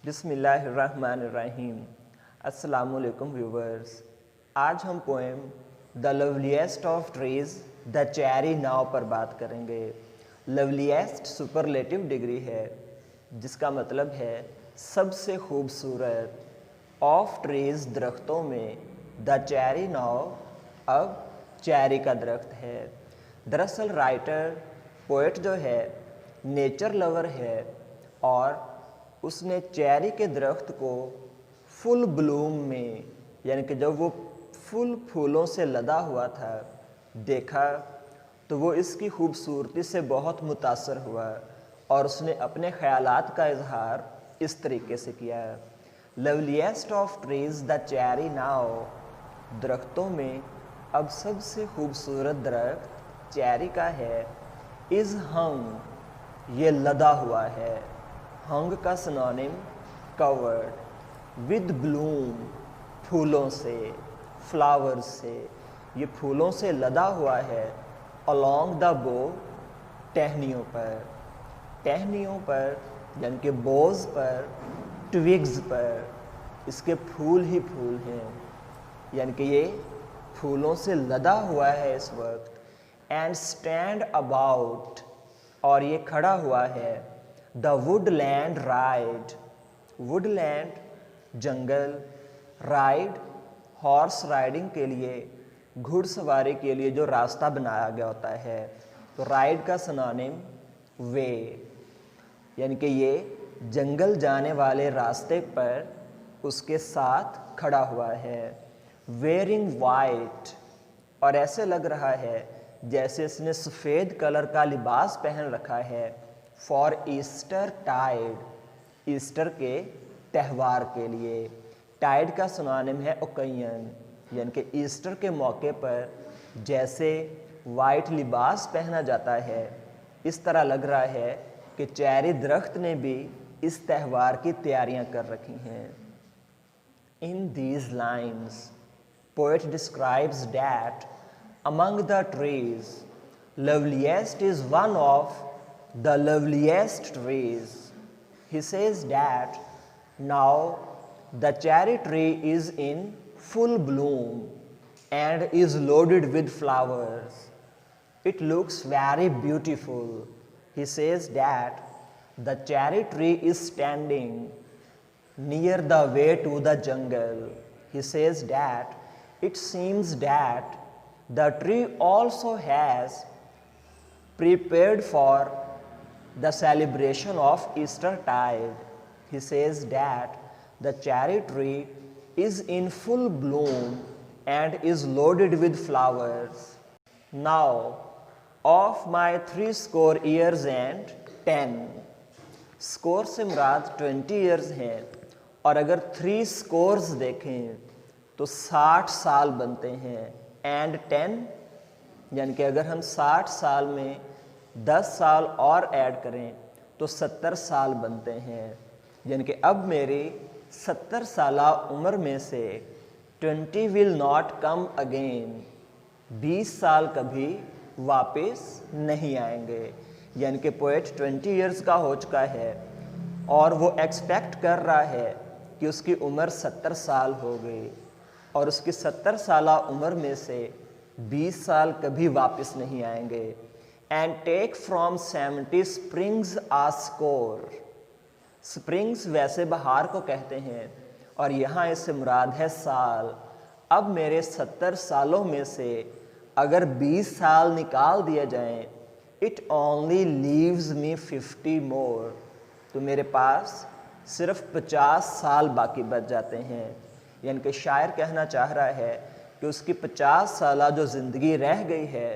बिस्मिल्लाहिर्रहमानिर्रहीम। अस्सलामुअलैकुम व्यूवर्स। आज हम poem the loveliest of trees the cherry now पर बात करेंगे। लवलीएस्ट सुपरलेटिव डिग्री है जिसका मतलब है सबसे खूबसूरत। ऑफ ट्रीज दरख्तों में, द चेरी नाव अब चेरी का दरख्त है। दरअसल राइटर पोएट जो है नेचर लवर है और उसने चेरी के दरख्त को फुल ब्लूम में, यानी कि जब वो फुल फूलों से लदा हुआ था, देखा तो वो इसकी खूबसूरती से बहुत मुतासर हुआ और उसने अपने ख़यालात का इजहार इस तरीके से किया। Loveliest of trees the cherry now, दरख्तों में अब सबसे खूबसूरत दरख्त चेरी का है। इज़ हंग, ये लदा हुआ है। हंग का सिनोनिम कवर्ड, विद ब्लूम, फूलों से, फ्लावर्स से, ये फूलों से लदा हुआ है। अलोंग द बो, टहनियों पर, टहनियों पर यानी कि बोज पर, ट्विग्स पर इसके फूल ही फूल हैं, यानी कि ये फूलों से लदा हुआ है इस वक्त। एंड स्टैंड अबाउट, और ये खड़ा हुआ है। The Woodland ride, Woodland jungle, ride horse riding के लिए, घुड़सवारी के लिए जो रास्ता बनाया गया होता है। तो राइड का सिनोनिम वे, यानी कि ये जंगल जाने वाले रास्ते पर उसके साथ खड़ा हुआ है। वेयरिंग वाइट, और ऐसे लग रहा है जैसे इसने सफ़ेद कलर का लिबास पहन रखा है। फॉर ईस्टर टाइड, ईस्टर के त्यौहार के लिए। टाइड का सिनोनिम है ओकेजन, यानी कि ईस्टर के मौके पर जैसे वाइट लिबास पहना जाता है, इस तरह लग रहा है कि चेरी दरख्त ने भी इस त्यौहार की तैयारियां कर रखी हैं। इन these lines poet describes that among the trees, loveliest is one of the loveliest trees. He says that now the cherry tree is in full bloom and is loaded with flowers. It looks very beautiful. He says that the cherry tree is standing near the way to the jungle. He says that it seems that the tree also has prepared for the celebration of Eastertide. He says that the cherry tree is in full bloom and is loaded with flowers. Now, of my 60 years and 10, score से मुराद 20 years हैं, और अगर 3 scores देखें तो 60 साल बनते हैं। And 10, यानी कि अगर हम 60 साल में 10 साल और ऐड करें तो 70 साल बनते हैं। यानी कि अब मेरी 70 साला उम्र में से 20 विल नॉट कम अगेन, 20 साल कभी वापस नहीं आएंगे। यानी कि पोएट 20 ईयर्स का हो चुका है और वो एक्सपेक्ट कर रहा है कि उसकी उम्र 70 साल हो गई, और उसकी 70 साला उम्र में से 20 साल कभी वापस नहीं आएंगे। And take from 70 springs a score, springs वैसे बहार को कहते हैं और यहाँ इससे मुराद है साल। अब मेरे 70 सालों में से अगर 20 साल निकाल दिए जाएं, इट ओनली लीव्स मी 50 मोर, तो मेरे पास सिर्फ 50 साल बाकी बच जाते हैं। यानी कि शायर कहना चाह रहा है कि उसकी 50 साल जो ज़िंदगी रह गई है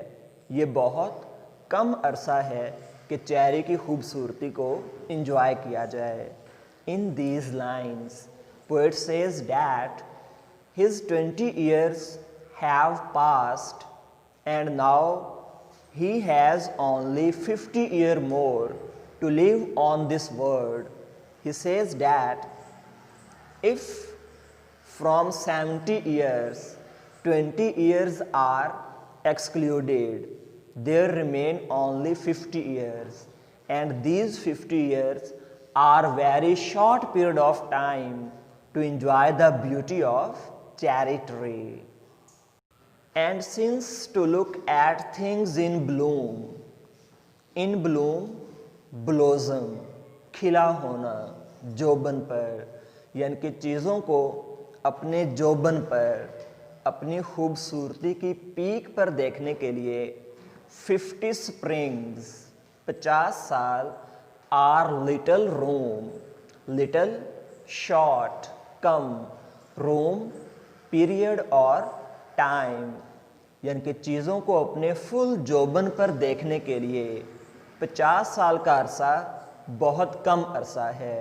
ये बहुत कम अरसा है कि चेरी की खूबसूरती को इंजॉय किया जाए। In these lines poet says that his 20 years have passed and now he has only 50 year more to live on this world. He says that if from 70 years 20 years are excluded, there remain only 50 years, and these 50 years are very short period of time to enjoy the beauty of cherry tree. And since to look at things in bloom, blossom, खिला होना, जोबन पर, यानी कि चीज़ों को अपने जोबन पर, अपनी खूबसूरती की पीक पर देखने के लिए 50 स्प्रिंग्स, 50 साल, are little room, little short, कम, रोम पीरियड और टाइम, यानी कि चीज़ों को अपने फुल जोबन पर देखने के लिए 50 साल का अरसा बहुत कम अरसा है।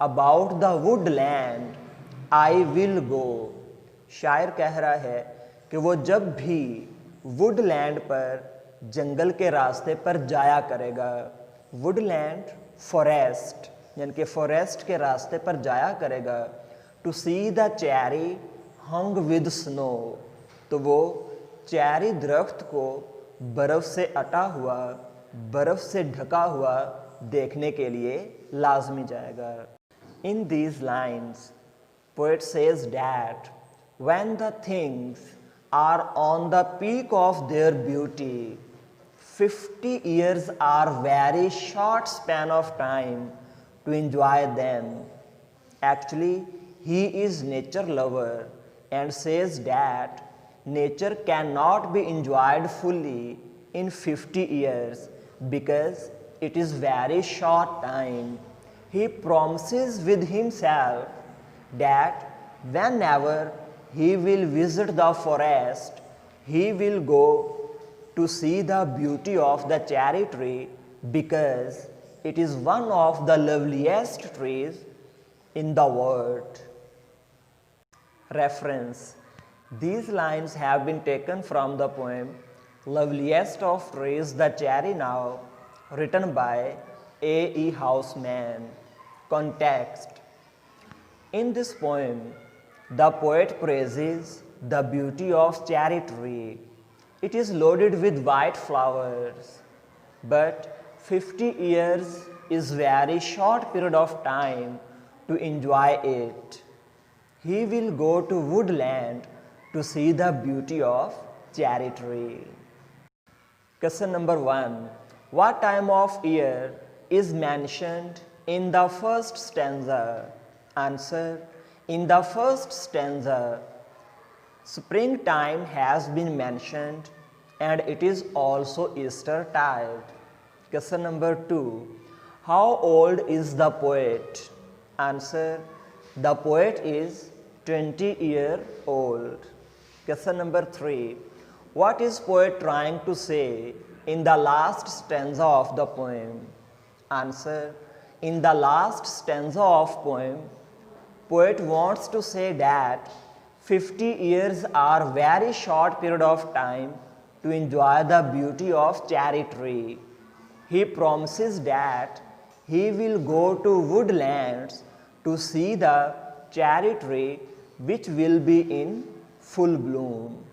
About the Woodland I will go, शायर कह रहा है कि वो जब भी वुडलैंड पर, जंगल के रास्ते पर जाया करेगा, वुडलैंड फॉरेस्ट, यानी कि फॉरेस्ट के रास्ते पर जाया करेगा, to see the cherry hung with snow, तो वो चेरी दरख्त को बर्फ़ से अटा हुआ, बर्फ़ से ढका हुआ देखने के लिए लाजमी जाएगा। इन these lines poet says that when the things are on the peak of their beauty, 50 years are very short span of time to enjoy them. Actually, he is nature lover and says that nature cannot be enjoyed fully in 50 years because it is very short time. He promises with himself that whenever he will visit the forest, he will go to see the beauty of the cherry tree because it is one of the loveliest trees in the world. Reference: these lines have been taken from the poem Loveliest of Trees, the Cherry Now, written by A. E. Houseman. Context: in this poem, the poet praises the beauty of cherry tree. It is loaded with white flowers, but 50 years is very short period of time to enjoy it. He will go to woodland to see the beauty of cherry tree. Question number 1. What time of year is mentioned in the first stanza? Answer: in the first stanza, springtime has been mentioned and it is also Easter tide. Question number 2. How old is the poet? Answer: the poet is 20-year old. Question number 3. What is poet trying to say in the last stanza of the poem? Answer: in the last stanza of poem, poet wants to say that 50 years are very short period of time to enjoy the beauty of cherry tree. He promises that he will go to woodlands to see the cherry tree which will be in full bloom.